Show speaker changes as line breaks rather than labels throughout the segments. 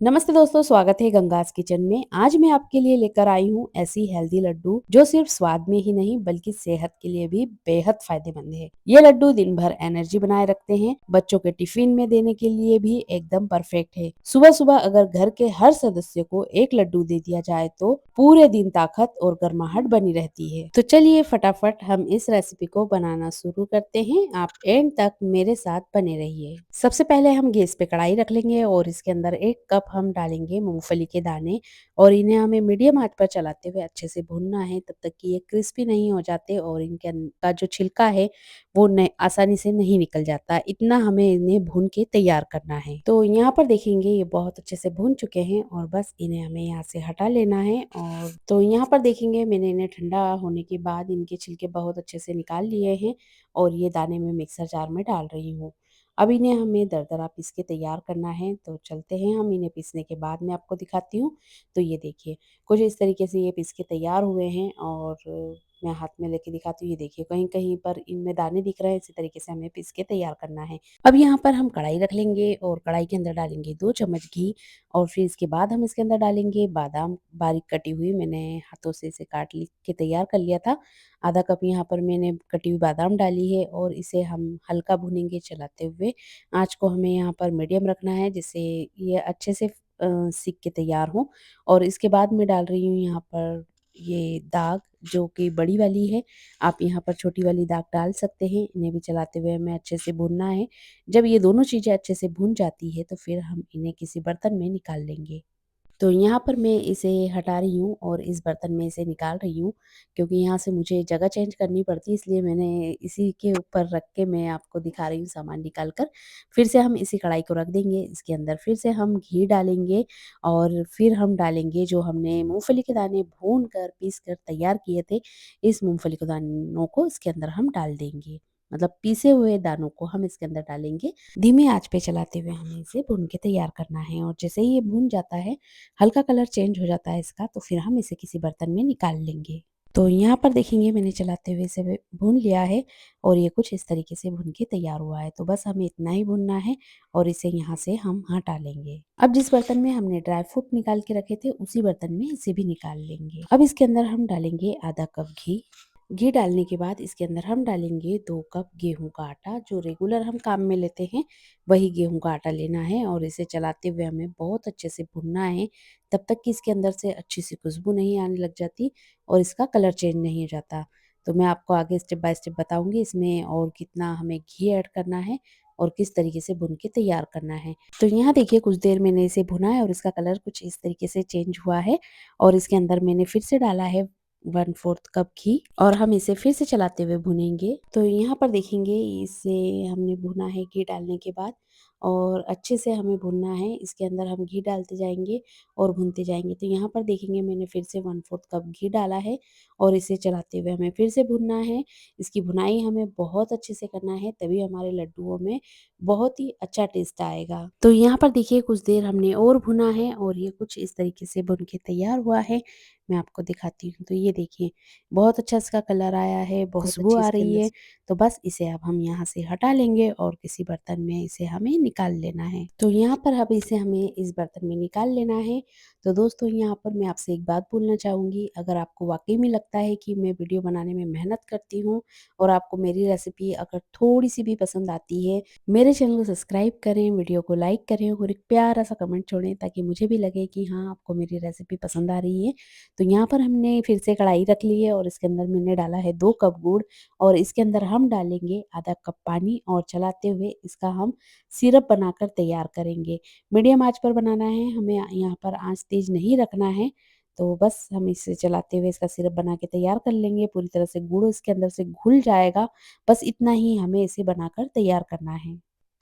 नमस्ते दोस्तों, स्वागत है गंगास किचन में। आज मैं आपके लिए लेकर आई हूँ ऐसी हेल्दी लड्डू जो सिर्फ स्वाद में ही नहीं बल्कि सेहत के लिए भी बेहद फायदेमंद है। ये लड्डू दिन भर एनर्जी बनाए रखते हैं, बच्चों के टिफिन में देने के लिए भी एकदम परफेक्ट है। सुबह सुबह अगर घर के हर सदस्य को एक लड्डू दे दिया जाए तो पूरे दिन ताकत और गर्माहट बनी रहती है। तो चलिए फटाफट हम इस रेसिपी को बनाना शुरू करते हैं। आप एंड तक मेरे साथ बने रहिए। सबसे पहले हम गैस पे कढ़ाई रख लेंगे और इसके अंदर 1 कप हम डालेंगे मूंगफली के दाने और इन्हें हमें मीडियम आंच पर चलाते हुए अच्छे से भूनना है तब तक कि ये क्रिस्पी नहीं हो जाते और इनके का जो छिलका है वो आसानी से नहीं निकल जाता। इतना हमें इन्हें भून के तैयार करना है। तो यहाँ पर देखेंगे ये बहुत अच्छे से भून चुके हैं और बस इन्हें हमें यहाँ से हटा लेना है। और तो यहाँ पर देखेंगे मैंने इन्हें ठंडा होने के बाद इनके छिलके बहुत अच्छे से निकाल लिए हैं और ये दाने में मिक्सर जार में डाल रही हूँ। अब इन्हें हमें दरदरा पीस के तैयार करना है। तो चलते हैं, हम इन्हें पीसने के बाद मैं आपको दिखाती हूँ। तो ये देखिए कुछ इस तरीके से ये पीस के तैयार हुए हैं और मैं हाथ में लेके दिखाती हूँ। ये देखिए कहीं कहीं पर इनमें दाने दिख रहे हैं, इसी तरीके से हमें पीस के तैयार करना है। अब यहाँ पर हम कढ़ाई रख लेंगे और कढ़ाई के अंदर डालेंगे 2 चम्मच घी और फिर इसके बाद हम इसके अंदर डालेंगे बादाम बारीक कटी हुई। मैंने हाथों से इसे काट के तैयार कर लिया था। आधा कप यहाँ पर मैंने कटी हुई बादाम डाली है और इसे हम हल्का भूनेंगे चलाते हुए। आँच को हमें यहाँ पर मीडियम रखना है जिससे ये अच्छे से सीख के तैयार हों। और इसके बाद मैं डाल रही हूँ यहाँ पर ये दाग जो कि बड़ी वाली है। आप यहाँ पर छोटी वाली दाग डाल सकते हैं। इन्हें भी चलाते हुए हमें अच्छे से भूनना है। जब ये दोनों चीज़ें अच्छे से भून जाती है तो फिर हम इन्हें किसी बर्तन में निकाल लेंगे। तो यहाँ पर मैं इसे हटा रही हूँ और इस बर्तन में इसे निकाल रही हूँ क्योंकि यहाँ से मुझे जगह चेंज करनी पड़ती है, इसलिए मैंने इसी के ऊपर रख के मैं आपको दिखा रही हूँ सामान निकाल कर। फिर से हम इसी कढ़ाई को रख देंगे, इसके अंदर फिर से हम घी डालेंगे और फिर हम डालेंगे जो हमने मूँगफली के दाने भून कर पीस कर तैयार किए थे, इस मूँगफली के दानों को इसके अंदर हम डाल देंगे। मतलब पीसे हुए दानों को हम इसके अंदर डालेंगे। धीमी आँच पे चलाते हुए हमें इसे भून के तैयार करना है और जैसे ही ये भून जाता है, हल्का कलर चेंज हो जाता है इसका, तो फिर हम इसे किसी बर्तन में निकाल लेंगे। तो यहाँ पर देखेंगे मैंने चलाते हुए इसे भून लिया है और ये कुछ इस तरीके से भून के तैयार हुआ है। तो बस हमें इतना ही भूनना है और इसे यहाँ से हम हटा लेंगे। अब जिस बर्तन में हमने ड्राई फ्रूट निकाल के रखे थे उसी बर्तन में इसे भी निकाल लेंगे। अब इसके अंदर हम डालेंगे आधा कप घी। घी डालने के बाद इसके अंदर हम डालेंगे 2 कप गेहूं का आटा। जो रेगुलर हम काम में लेते हैं वही गेहूं का आटा लेना है और इसे चलाते हुए हमें बहुत अच्छे से भुनना है तब तक कि इसके अंदर से अच्छी सी खुशबू नहीं आने लग जाती और इसका कलर चेंज नहीं हो जाता। तो मैं आपको आगे स्टेप बाय स्टेप बताऊंगी इसमें और कितना हमें घी ऐड करना है और किस तरीके से भुन के तैयार करना है। तो यहाँ देखिए कुछ देर मैंने इसे भुना है और इसका कलर कुछ इस तरीके से चेंज हुआ है और इसके अंदर मैंने फिर से डाला है 1/4 कप घी और हम इसे फिर से चलाते हुए भुनेंगे। तो यहाँ पर देखेंगे इसे हमने भुना है घी डालने के बाद और अच्छे से हमें भुनना है। इसके अंदर हम घी डालते जाएँगे और भूनते जाएँगे। तो यहाँ पर देखेंगे मैंने फिर से 1/4 कप घी डाला है और इसे चलाते हुए हमें फिर से भुनना है। इसकी भुनाई हमें बहुत अच्छे से करना है तभी हमारे लड्डुओं में बहुत ही अच्छा टेस्ट आएगा। तो यहाँ पर देखिए कुछ देर हमने और भुना है और ये कुछ इस तरीके से भुन के तैयार हुआ है। मैं आपको दिखाती हूँ। तो ये देखिए बहुत अच्छा इसका कलर आया है, बहुत खुशबू
अच्छी
आ
इसके
रही
अंदर
है।
से
तो बस इसे अब हम यहाँ से हटा लेंगे और किसी बर्तन में इसे हमें निकाल लेना है। तो यहाँ पर अब इसे हमें इस बर्तन में निकाल लेना है। तो दोस्तों यहाँ पर मैं आपसे एक बात बोलना चाहूँगी, अगर आपको वाक़ई में लगता है कि मैं वीडियो बनाने में मेहनत करती हूँ और आपको मेरी रेसिपी अगर थोड़ी-सी भी पसंद आती है, मेरे चैनल को सब्सक्राइब करें, वीडियो को लाइक करें और एक प्यारा-सा कमेंट छोड़ें ताकि मुझे भी लगे कि हाँ, आपको मेरी रेसिपी पसंद आ रही है। तो यहाँ पर हमने फिर से कढ़ाई रख ली है और इसके अंदर मैंने डाला है 2 कप गुड़ और इसके अंदर हम डालेंगे आधा कप पानी और चलाते हुए इसका हम सिरप बनाकर तैयार करेंगे। मीडियम आँच पर बनाना है, हमें यहाँ पर आँच तेज़ नहीं रखना है। तो बस हम इसे चलाते हुए इसका सिरप बना के तैयार कर लेंगे, पूरी तरह से गुड़ इसके अंदर से घुल जाएगा, बस इतना ही हमें इसे बनाकर तैयार करना है।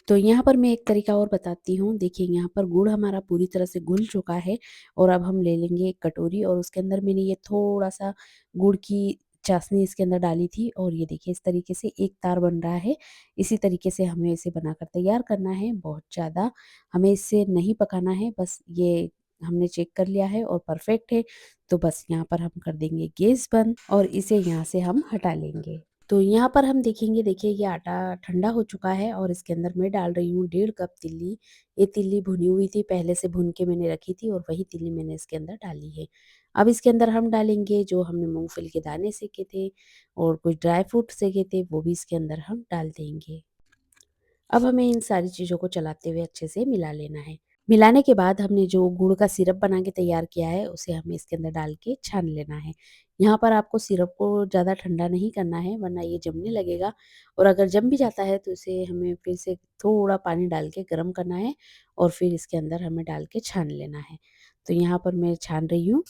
तो यहाँ पर मैं एक तरीका और बताती हूँ। देखिए यहाँ पर गुड़ हमारा पूरी तरह से घुल चुका है और अब हम ले लेंगे एक कटोरी और उसके अंदर मैंने ये थोड़ा-सा गुड़ की चाशनी इसके अंदर डाली थी और ये देखिए इस तरीके से एक तार बन रहा है। इसी तरीके से हमें इसे बनाकर तैयार करना है, बहुत ज़्यादा हमें इससे नहीं पकाना है, बस ये हमने चेक कर लिया है और परफेक्ट है। तो बस यहाँ पर हम कर देंगे गैस बंद और इसे यहाँ से हम हटा लेंगे। तो यहाँ पर हम देखेंगे, देखिए ये आटा ठंडा हो चुका है और इसके अंदर मैं डाल रही हूँ 1.5 कप तिल्ली। ये तिल्ली भुनी हुई थी, पहले से भून के मैंने रखी थी और वही तिल्ली मैंने इसके अंदर डाली है। अब इसके अंदर हम डालेंगे जो हमने मूँगफली के दाने सेके थे और कुछ ड्राई फ्रूट सेके थे, वो भी इसके अंदर हम डाल देंगे। अब हमें इन सारी चीज़ों को चलाते हुए अच्छे से मिला लेना है। मिलाने के बाद हमने जो गुड़ का सिरप बना के तैयार किया है, उसे हमें इसके अंदर डाल के छान लेना है। यहाँ पर आपको सिरप को ज़्यादा ठंडा नहीं करना है, वरना ये जमने लगेगा और अगर जम भी जाता है तो इसे हमें फिर से थोड़ा पानी डाल के गरम करना है और फिर इसके अंदर हमें डाल के छान लेना है। तो यहाँ पर मैं छान रही हूँ।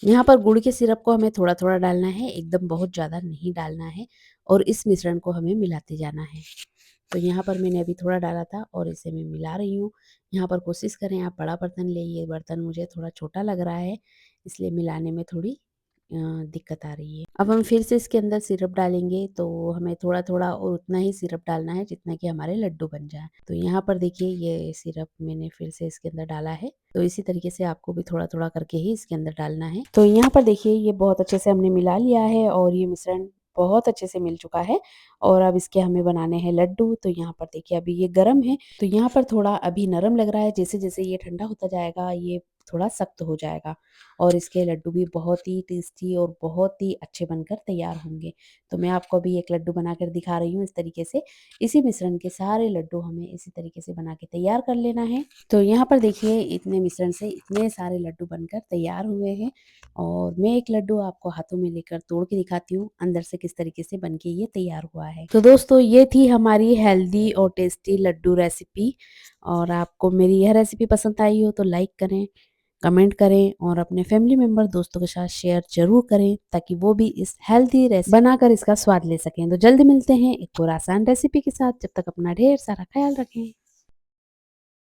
यहाँ पर गुड़ के सिरप को हमें थोड़ा-थोड़ा डालना है, एकदम बहुत ज़्यादा नहीं डालना है और इस मिश्रण को हमें मिलाते जाना है। तो यहाँ पर मैंने अभी थोड़ा डाला था और इसे मैं मिला रही हूँ। यहाँ पर कोशिश करें आप बड़ा बर्तन लें, ये बर्तन मुझे थोड़ा छोटा लग रहा है, इसलिए मिलाने में थोड़ी दिक्कत आ रही है। अब हम फिर से इसके अंदर सिरप डालेंगे, तो हमें थोड़ा-थोड़ा और उतना ही सिरप डालना है जितना कि हमारे लड्डू बन जाए। तो यहाँ पर देखिए ये सिरप मैंने फिर से इसके अंदर डाला है, तो इसी तरीके से आपको भी थोड़ा-थोड़ा करके ही इसके अंदर डालना है। तो यहाँ पर देखिए ये बहुत अच्छे से हमने मिला लिया है और ये मिश्रण बहुत अच्छे से मिल चुका है और अब इसके हमें बनाने हैं लड्डू। तो यहाँ पर देखिए अभी ये गरम है, तो यहाँ पर थोड़ा अभी नरम लग रहा है, जैसे-जैसे ये ठंडा होता जाएगा ये थोड़ा सख्त हो जाएगा और इसके लड्डू भी बहुत ही टेस्टी और बहुत ही अच्छे बनकर तैयार होंगे। तो मैं आपको अभी एक लड्डू बनाकर दिखा रही हूँ इस तरीके से। इसी मिश्रण के सारे लड्डू हमें इसी तरीके से बना के तैयार कर लेना है। तो यहाँ पर देखिए इतने मिश्रण से इतने सारे लड्डू बनकर तैयार हुए हैं और मैं एक लड्डू आपको हाथों में लेकर तोड़ के दिखाती हूँ अंदर से किस तरीके से बनके ये तैयार हुआ है। तो दोस्तों ये थी हमारी हेल्दी और टेस्टी लड्डू रेसिपी और आपको मेरी यह रेसिपी पसंद आई हो तो लाइक करें, कमेंट करें और अपने फैमिली मेंबर दोस्तों के साथ शेयर ज़रूर करें ताकि वो भी इस हेल्दी रेसिपी बनाकर इसका स्वाद ले सकें। तो जल्दी मिलते हैं एक और आसान रेसिपी के साथ, जब तक अपना ढेर सारा ख्याल रखें।